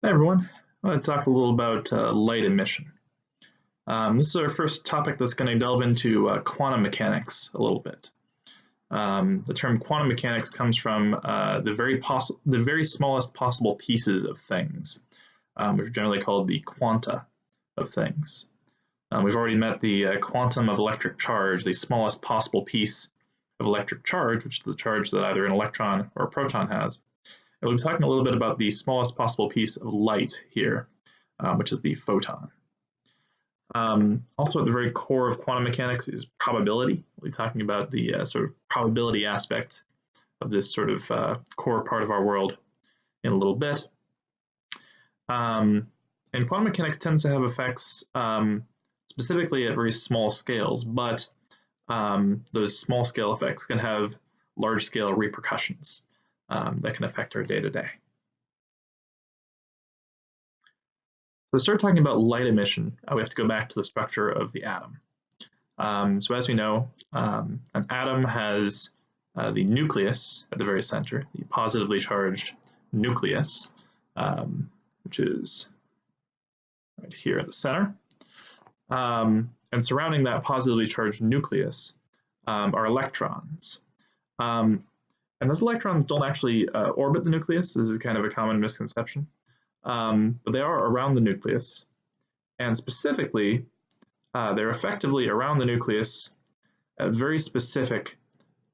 Hi everyone. I want to talk a little about light emission. This is our first topic that's going to delve into quantum mechanics a little bit. The term quantum mechanics comes from the very smallest possible pieces of things, which are generally called the quanta of things. We've already met the quantum of electric charge, the smallest possible piece of electric charge, which is the charge that either an electron or a proton has. And we'll be talking a little bit about the smallest possible piece of light here, which is the photon. Also at the very core of quantum mechanics is probability. We'll be talking about the sort of probability aspect of this sort of core part of our world in a little bit. And quantum mechanics tends to have effects specifically at very small scales, but those small scale effects can have large scale repercussions that can affect our day-to-day. So to start talking about light emission, we have to go back to the structure of the atom. So as we know, an atom has the nucleus at the very center, the positively charged nucleus, which is right here at the center. And surrounding that positively charged nucleus are electrons. And those electrons don't actually orbit the nucleus. This is kind of a common misconception. But they are around the nucleus. And specifically, they're effectively around the nucleus at very specific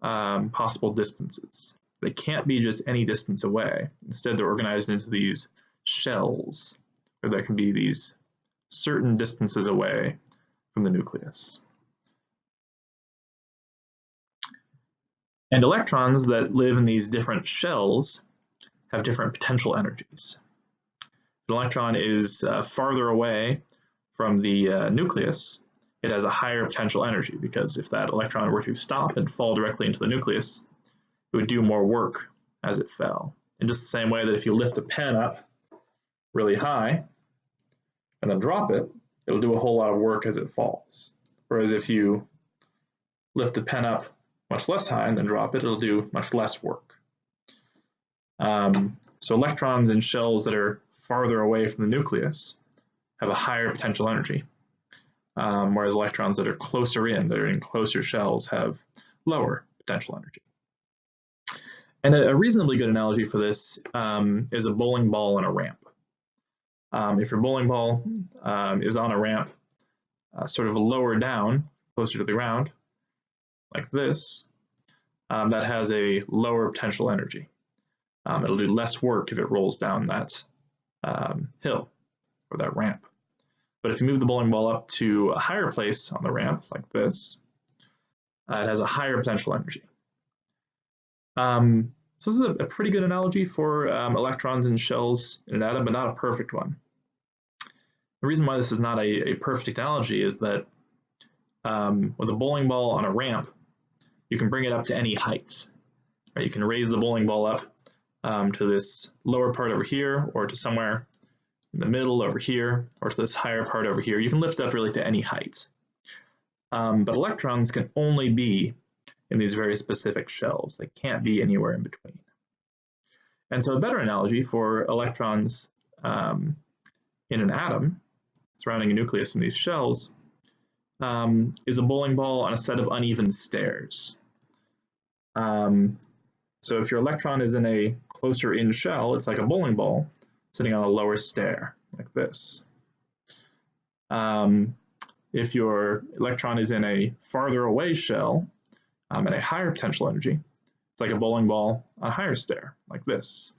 possible distances. They can't be just any distance away. Instead, they're organized into these shells, where there can be these certain distances away from the nucleus. And electrons that live in these different shells have different potential energies. If an electron is farther away from the nucleus, it has a higher potential energy, because if that electron were to stop and fall directly into the nucleus, it would do more work as it fell. In just the same way that if you lift a pen up really high and then drop it, it'll do a whole lot of work as it falls. Whereas if you lift the pen up much less high and then drop it, it'll do much less work. So electrons in shells that are farther away from the nucleus have a higher potential energy, whereas electrons that are closer in, that are in closer shells, have lower potential energy. And a reasonably good analogy for this is a bowling ball on a ramp. If your bowling ball is on a ramp sort of lower down, closer to the ground, like this, that has a lower potential energy. It'll do less work if it rolls down that hill or that ramp. But if you move the bowling ball up to a higher place on the ramp, like this, it has a higher potential energy. So this is a pretty good analogy for electrons in shells in an atom, but not a perfect one. The reason why this is not a perfect analogy is that with a bowling ball on a ramp, you can bring it up to any height. Right? You can raise the bowling ball up to this lower part over here, or to somewhere in the middle over here, or to this higher part over here. You can lift up really to any height. But electrons can only be in these very specific shells. They can't be anywhere in between. And so a better analogy for electrons in an atom surrounding a nucleus in these shells is a bowling ball on a set of uneven stairs. So if your electron is in a closer in shell, it's like a bowling ball sitting on a lower stair, like this. If your electron is in a farther away shell at a higher potential energy, it's like a bowling ball on a higher stair, like this.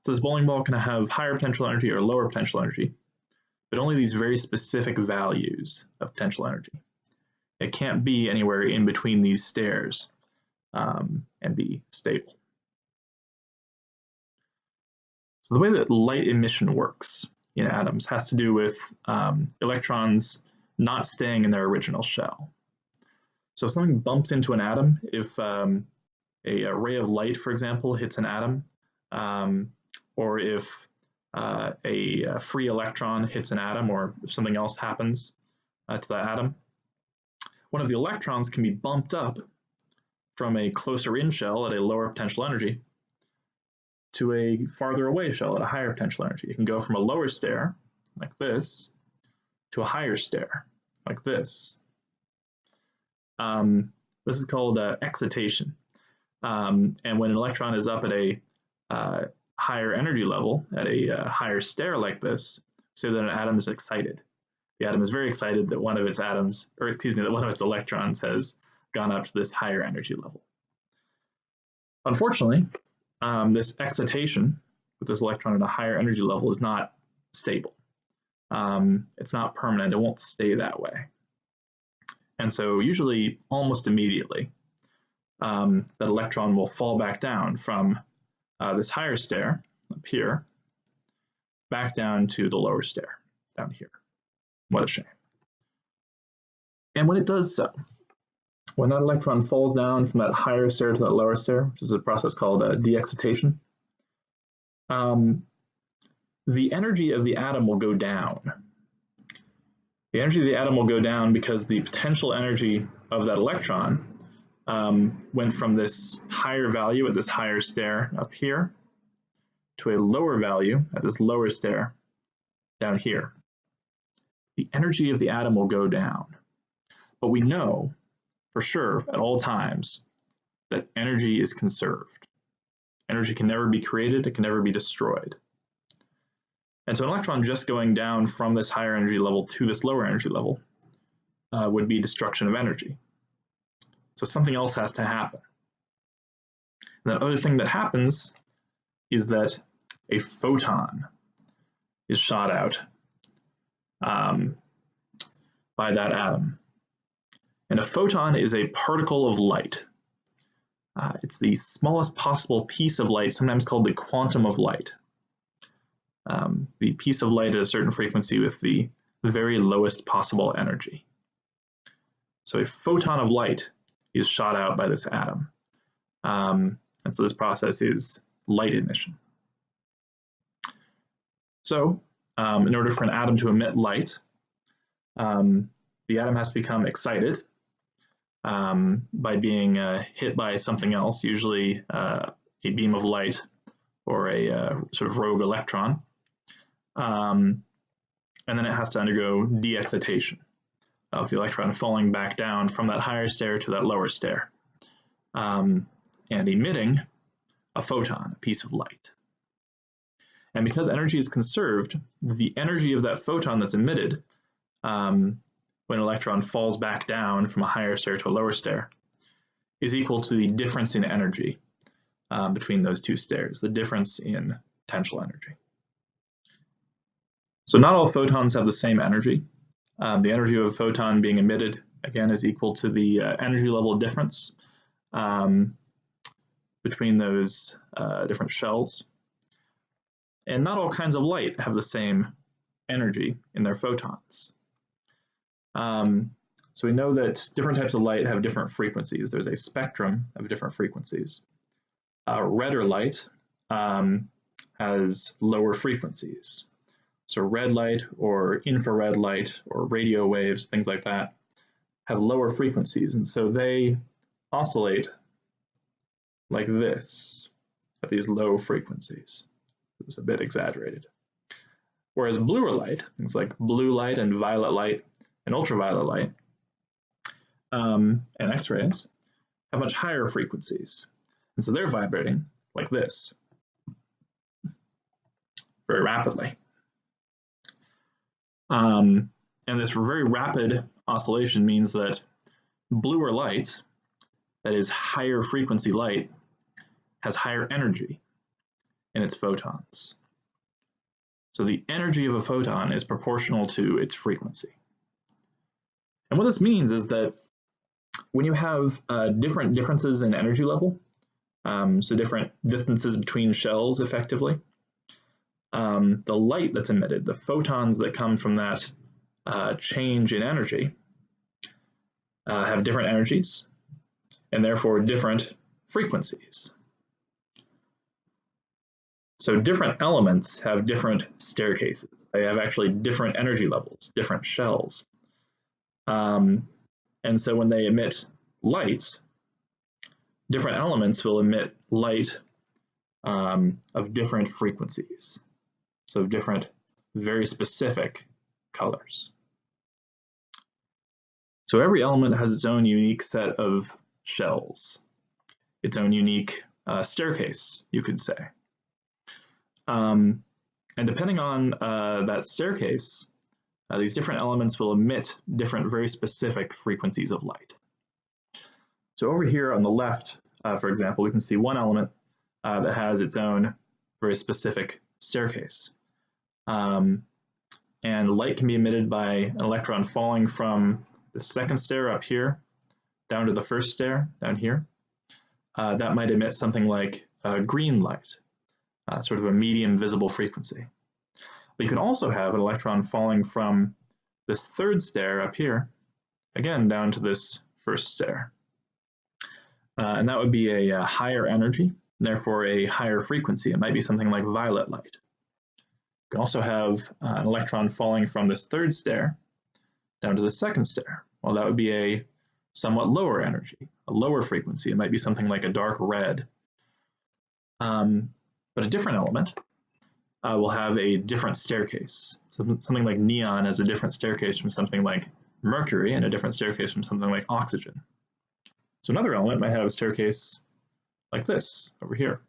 So this bowling ball can have higher potential energy or lower potential energy, but only these very specific values of potential energy. It can't be anywhere in between these stairs and be stable. So the way that light emission works in atoms has to do with electrons not staying in their original shell. So if something bumps into an atom, if a ray of light, for example, hits an atom, or if a free electron hits an atom, or if something else happens to that atom, one of the electrons can be bumped up from a closer in shell at a lower potential energy to a farther away shell at a higher potential energy. It can go from a lower stair, like this, to a higher stair, like this. This is called excitation. And when an electron is up at a higher energy level, at a higher stair like this, say that an atom is excited. The atom is very excited that one of its atoms, or excuse me, that one of its electrons has gone up to this higher energy level. Unfortunately, this excitation with this electron at a higher energy level is not stable. It's not permanent. It won't stay that way. And so usually almost immediately, that electron will fall back down from this higher stair up here, back down to the lower stair down here. What a shame. And when it does so, when that electron falls down from that higher stair to that lower stair, which is a process called de-excitation, the energy of the atom will go down. The energy of the atom will go down because the potential energy of that electron went from this higher value at this higher stair up here to a lower value at this lower stair down here. The energy of the atom will go down. But we know for sure at all times that energy is conserved. Energy can never be created, it can never be destroyed. And so an electron just going down from this higher energy level to this lower energy level would be destruction of energy. So something else has to happen. And the other thing that happens is that a photon is shot out by that atom. And a photon is a particle of light. It's the smallest possible piece of light, sometimes called the quantum of light. The piece of light at a certain frequency with the very lowest possible energy. So a photon of light is shot out by this atom. And so this process is light emission. So in order for an atom to emit light, the atom has to become excited by being hit by something else, usually a beam of light or a sort of rogue electron. And then it has to undergo de-excitation of the electron falling back down from that higher stair to that lower stair and emitting a photon, a piece of light. And because energy is conserved, the energy of that photon that's emitted when an electron falls back down from a higher stair to a lower stair is equal to the difference in energy between those two stairs, the difference in potential energy. So not all photons have the same energy. The energy of a photon being emitted, again, is equal to the energy level difference between those different shells. And not all kinds of light have the same energy in their photons. So we know that different types of light have different frequencies. There's a spectrum of different frequencies. Redder light has lower frequencies. So red light or infrared light or radio waves, things like that, have lower frequencies. And so they oscillate like this at these low frequencies. It's a bit exaggerated. Whereas bluer light, things like blue light and violet light and ultraviolet light and X-rays have much higher frequencies. And so they're vibrating like this very rapidly. And this very rapid oscillation means that bluer light, that is higher frequency light, has higher energy in its photons. So the energy of a photon is proportional to its frequency. And what this means is that when you have different differences in energy level, so different distances between shells effectively, the light that's emitted, the photons that come from that change in energy, have different energies and therefore different frequencies. So different elements have different staircases. They have actually different energy levels, different shells. And so when they emit light, different elements will emit light of different frequencies, so of different very specific colors. So every element has its own unique set of shells, its own unique staircase, you could say. And depending on that staircase, these different elements will emit different very specific frequencies of light. So over here on the left, for example, we can see one element that has its own very specific staircase. And light can be emitted by an electron falling from the second stair up here down to the first stair down here. That might emit something like green light, sort of a medium visible frequency. But you can also have an electron falling from this third stair up here, again down to this first stair. And that would be a higher energy, and therefore a higher frequency. It might be something like violet light. You can also have an electron falling from this third stair down to the second stair. Well, that would be a somewhat lower energy, a lower frequency. It might be something like a dark red. But a different element will have a different staircase. So something like neon has a different staircase from something like mercury, and a different staircase from something like oxygen. So another element might have a staircase like this over here.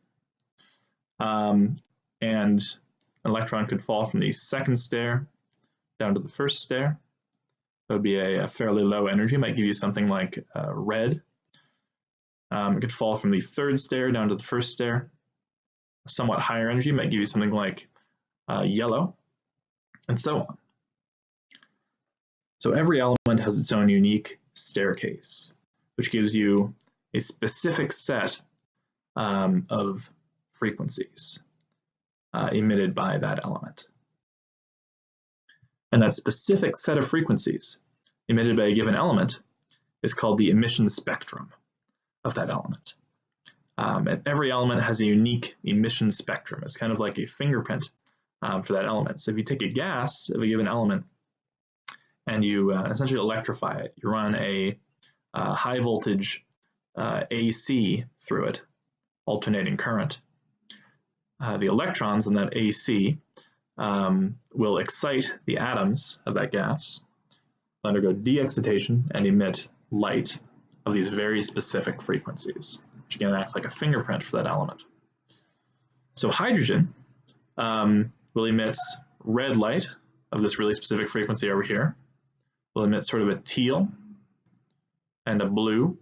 And an electron could fall from the second stair down to the first stair. That would be a fairly low energy. It might give you something like red. It could fall from the third stair down to the first stair. A somewhat higher energy might give you something like yellow, and so on. So every element has its own unique staircase, which gives you a specific set of frequencies emitted by that element. And that specific set of frequencies emitted by a given element is called the emission spectrum of that element. And every element has a unique emission spectrum. It's kind of like a fingerprint for that element. So if you take a gas of a given element and you essentially electrify it, you run a high voltage AC through it, alternating current. The electrons in that AC will excite the atoms of that gas, undergo de-excitation, and emit light of these very specific frequencies, which again act like a fingerprint for that element. So hydrogen will emit red light of this really specific frequency over here, will emit sort of a teal and a blue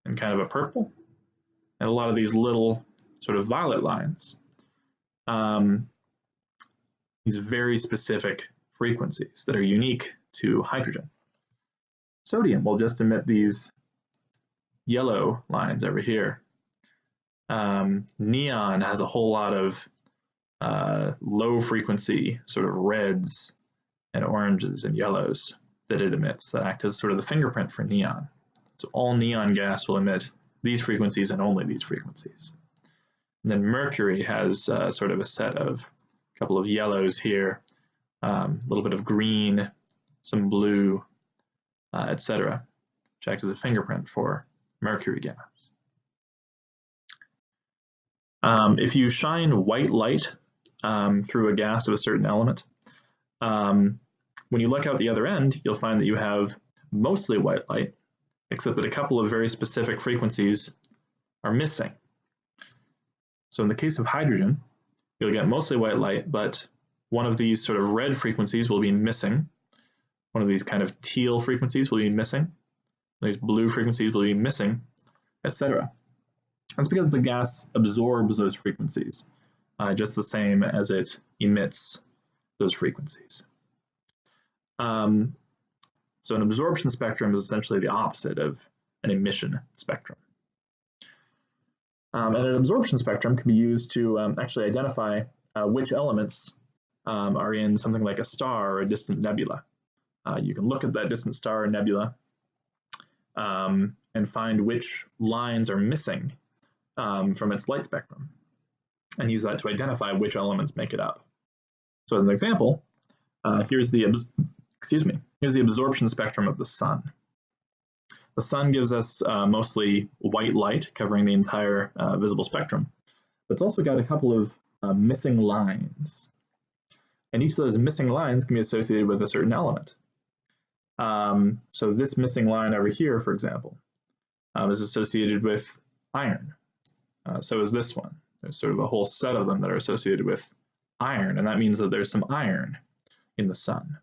and kind of a purple, and a lot of these little sort of violet lines. These very specific frequencies that are unique to hydrogen. Sodium will just emit these yellow lines over here. Neon has a whole lot of low frequency sort of reds and oranges and yellows that it emits that act as sort of the fingerprint for neon. So all neon gas will emit these frequencies and only these frequencies. And then mercury has sort of a set of a couple of yellows here, a little bit of green, some blue, etc., which act as a fingerprint for mercury gas. If you shine white light through a gas of a certain element, when you look out the other end, you'll find that you have mostly white light, except that a couple of very specific frequencies are missing. So in the case of hydrogen, you'll get mostly white light, but one of these sort of red frequencies will be missing. One of these kind of teal frequencies will be missing. These blue frequencies will be missing, etc. That's because the gas absorbs those frequencies just the same as it emits those frequencies. So an absorption spectrum is essentially the opposite of an emission spectrum. And an absorption spectrum can be used to actually identify which elements are in something like a star or a distant nebula. You can look at that distant star or nebula and find which lines are missing from its light spectrum, and use that to identify which elements make it up. So as an example, here's the absorption spectrum of the sun. The sun gives us mostly white light covering the entire visible spectrum, but it's also got a couple of missing lines. And each of those missing lines can be associated with a certain element. So this missing line over here, for example, is associated with iron. So is this one. There's sort of a whole set of them that are associated with iron, and that means that there's some iron in the sun.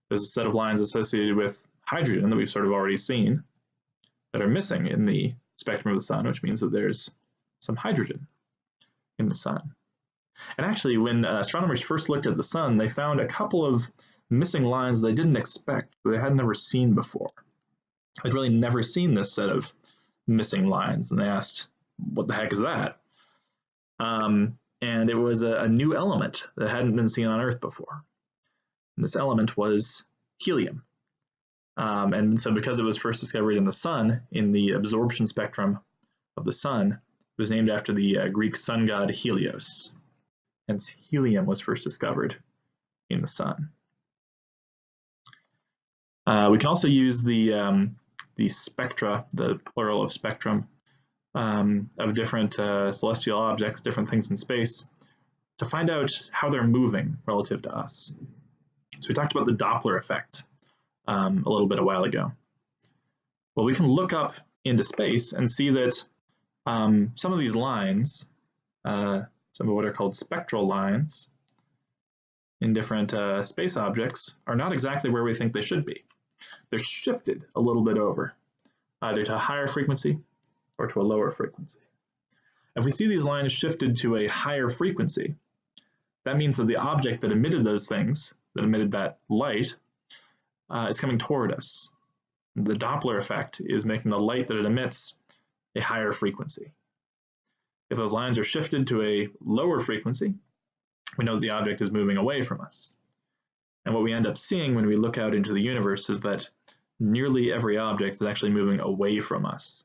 There's a set of lines associated with hydrogen that we've sort of already seen that are missing in the spectrum of the sun, which means that there's some hydrogen in the sun. And actually, when astronomers first looked at the sun, they found a couple of missing lines they didn't expect, they had never seen before. They'd really never seen this set of missing lines, and they asked, what the heck is that? And it was a new element that hadn't been seen on Earth before. And this element was helium. And so because it was first discovered in the sun, in the absorption spectrum of the sun, it was named after the Greek sun god Helios. Hence, helium was first discovered in the sun. We can also use the spectra, the plural of spectrum, of different celestial objects, different things in space, to find out how they're moving relative to us. So we talked about the Doppler effect a little bit a while ago. Well, we can look up into space and see that some of these lines, some of what are called spectral lines in different space objects, are not exactly where we think they should be. They're shifted a little bit over, either to a higher frequency or to a lower frequency. If we see these lines shifted to a higher frequency, that means that the object that emitted those things, that emitted that light, is coming toward us. The Doppler effect is making the light that it emits a higher frequency. If those lines are shifted to a lower frequency, we know that the object is moving away from us. And what we end up seeing when we look out into the universe is that nearly every object is actually moving away from us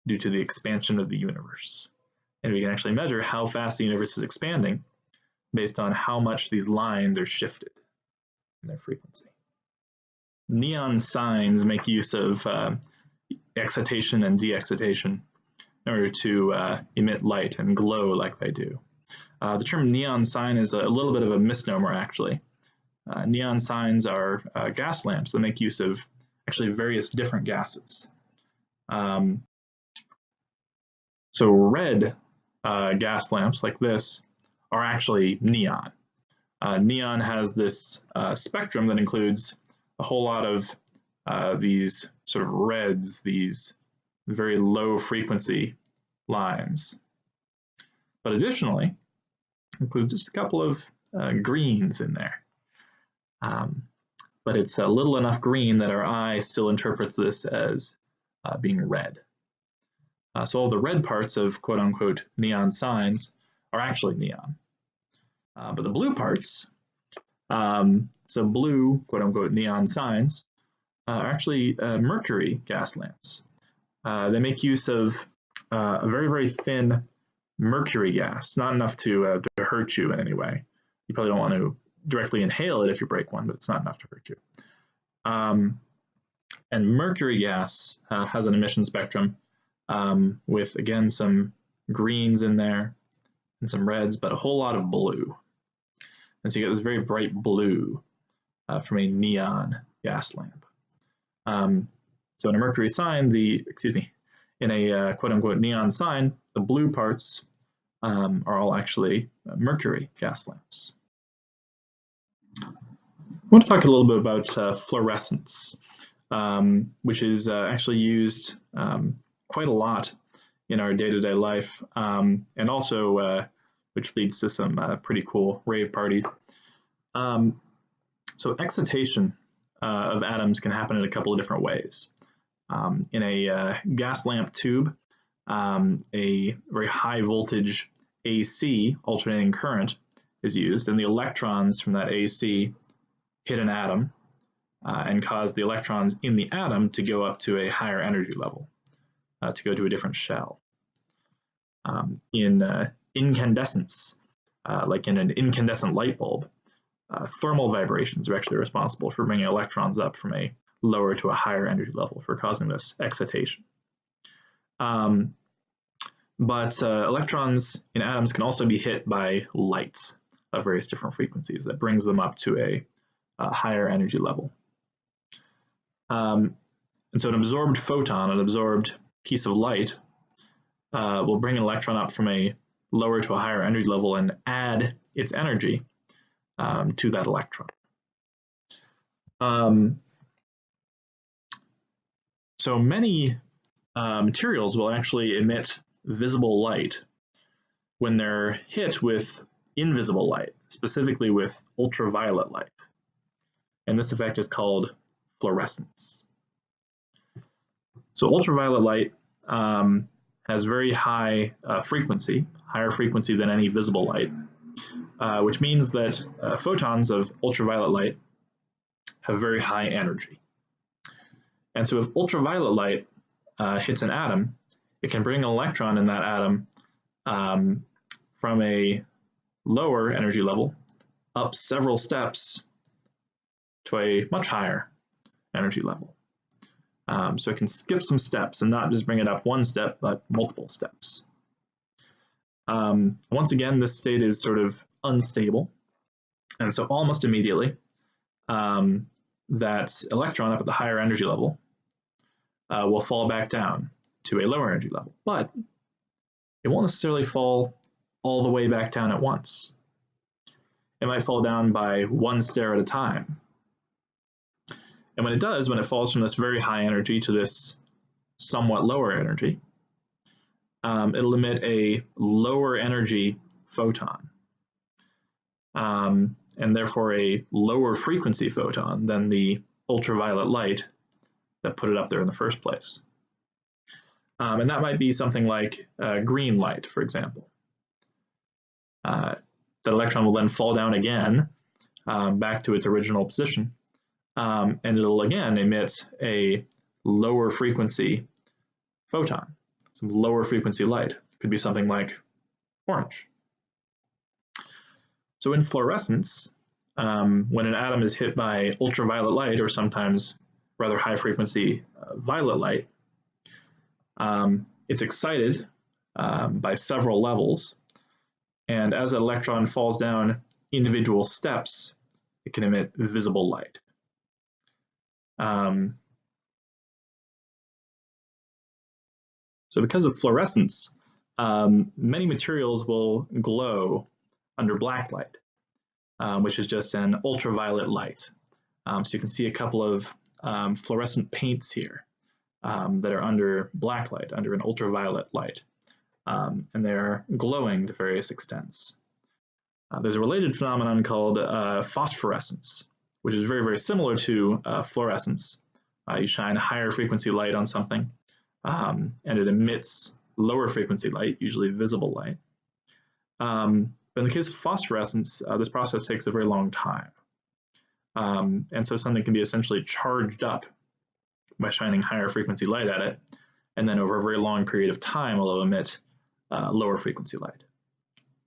due to the expansion of the universe. And we can actually measure how fast the universe is expanding based on how much these lines are shifted in their frequency. Neon signs make use of excitation and de-excitation in order to emit light and glow like they do. The term neon sign is a little bit of a misnomer, actually. Neon signs are gas lamps that make use of actually various different gases. So red gas lamps like this are actually neon. Neon has this spectrum that includes a whole lot of these sort of reds, these very low frequency lines. But additionally, includes just a couple of greens in there. But it's a little enough green that our eye still interprets this as being red. So all the red parts of quote-unquote neon signs are actually neon. But the blue parts, so blue quote-unquote neon signs, are actually mercury gas lamps. They make use of a very, very thin mercury gas, not enough to hurt you in any way. You probably don't want to directly inhale it if you break one, but it's not enough to hurt you. And mercury gas has an emission spectrum with, again, some greens in there and some reds, but a whole lot of blue. And so you get this very bright blue from a neon gas lamp. So in a mercury sign, in a quote-unquote neon sign, the blue parts are all actually mercury gas lamps. I want to talk a little bit about fluorescence, which is actually used quite a lot in our day-to-day life, and also which leads to some pretty cool rave parties. So excitation of atoms can happen in a couple of different ways. In a gas lamp tube, a very high voltage AC, alternating current, is used, and the electrons from that AC hit an atom and cause the electrons in the atom to go up to a higher energy level, to go to a different shell. In incandescence, like in an incandescent light bulb, thermal vibrations are actually responsible for bringing electrons up from a lower to a higher energy level for causing this excitation. But electrons in atoms can also be hit by light of various different frequencies that brings them up to a higher energy level. And so an absorbed photon, an absorbed piece of light, will bring an electron up from a lower to a higher energy level and add its energy to that electron. So many materials will actually emit visible light when they're hit with invisible light, specifically with ultraviolet light. And this effect is called fluorescence. So ultraviolet light has very high frequency, higher frequency than any visible light, which means that photons of ultraviolet light have very high energy. And so if ultraviolet light hits an atom, it can bring an electron in that atom from a lower energy level up several steps to a much higher energy level. So it can skip some steps and not just bring it up one step, but multiple steps. Once again, this state is sort of unstable. And so almost immediately, that electron up at the higher energy level will fall back down to a lower energy level, but it won't necessarily fall all the way back down at once. It might fall down by one stair at a time. And when it does, when it falls from this very high energy to this somewhat lower energy, it'll emit a lower energy photon, and therefore a lower frequency photon than the ultraviolet light that put it up there in the first place. And that might be something like green light, for example. The electron will then fall down again back to its original position, and it'll again emit a lower frequency photon, some lower frequency light. It could be something like orange. So in fluorescence, when an atom is hit by ultraviolet light, or sometimes rather high frequency violet light, it's excited by several levels, and as an electron falls down individual steps, it can emit visible light. So because of fluorescence, many materials will glow under black light, which is just an ultraviolet light. So you can see a couple of fluorescent paints here that are under black light, under an ultraviolet light, and they're glowing to various extents. There's a related phenomenon called phosphorescence, which is very, very similar to fluorescence. You shine a higher frequency light on something, and it emits lower frequency light, usually visible light. But in the case of phosphorescence, this process takes a very long time. And so something can be essentially charged up by shining higher frequency light at it, and then over a very long period of time will emit lower frequency light.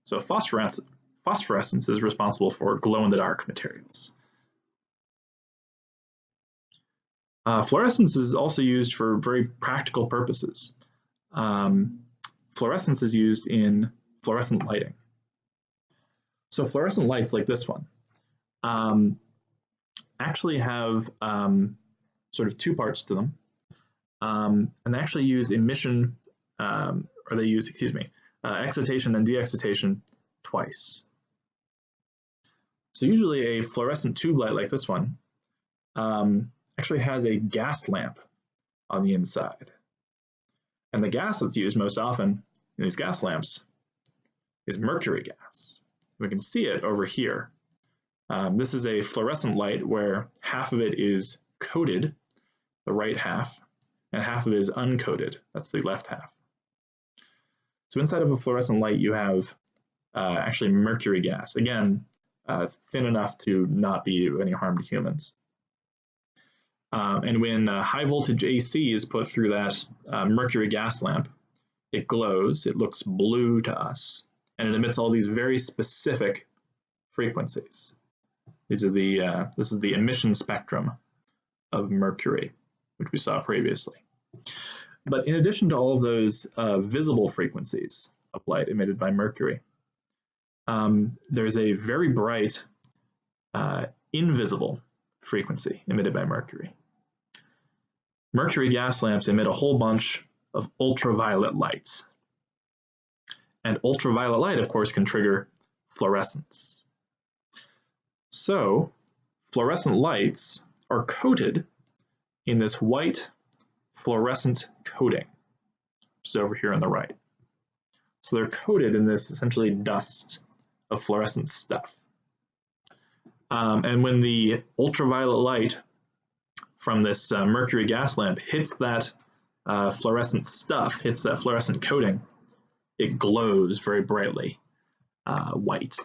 So phosphorescence is responsible for glow-in-the-dark materials. Fluorescence is also used for very practical purposes. Fluorescence is used in fluorescent lighting. So fluorescent lights like this one actually have sort of two parts to them, and they actually use emission, or they use, excitation and de-excitation twice. So usually a fluorescent tube light like this one actually has a gas lamp on the inside. And the gas that's used most often in these gas lamps is mercury gas. We can see it over here. This is a fluorescent light where half of it is coated, the right half, and half of it is uncoated, that's the left half. So inside of a fluorescent light you have actually mercury gas, again, thin enough to not be of any harm to humans. And when high voltage AC is put through that mercury gas lamp, it glows, it looks blue to us, and it emits all these very specific frequencies. These are the this is the emission spectrum of mercury, which we saw previously. But in addition to all of those visible frequencies of light emitted by mercury, there's a very bright invisible frequency emitted by mercury. Mercury gas lamps emit a whole bunch of ultraviolet lights. And ultraviolet light, of course, can trigger fluorescence. So fluorescent lights are coated in this white fluorescent coating, which is over here on the right. So they're coated in this essentially dust of fluorescent stuff. And when the ultraviolet light from this mercury gas lamp hits that fluorescent stuff, hits that fluorescent coating, it glows very brightly white.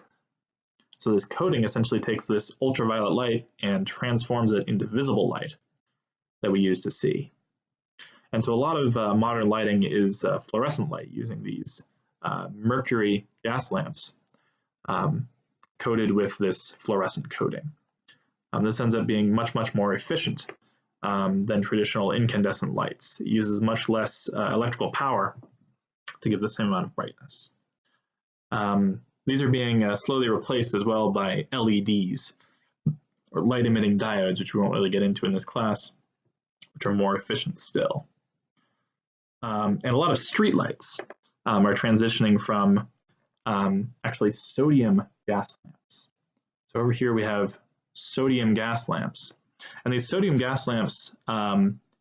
So this coating essentially takes this ultraviolet light and transforms it into visible light that we use to see. And so a lot of modern lighting is fluorescent light using these mercury gas lamps coated with this fluorescent coating. This ends up being much, much more efficient than traditional incandescent lights. It uses much less electrical power to give the same amount of brightness. These are being slowly replaced as well by LEDs, or light-emitting diodes, which we won't really get into in this class, which are more efficient still. And a lot of streetlights are transitioning from actually sodium gas lamps. So over here we have sodium gas lamps. And these sodium gas lamps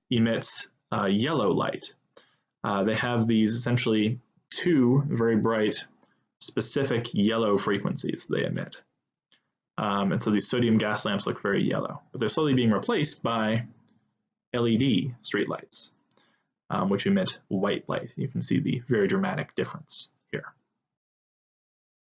emit yellow light. They have these essentially two very bright specific yellow frequencies they emit. And so these sodium gas lamps look very yellow, but they're slowly being replaced by LED streetlights, which emit white light. You can see the very dramatic difference here.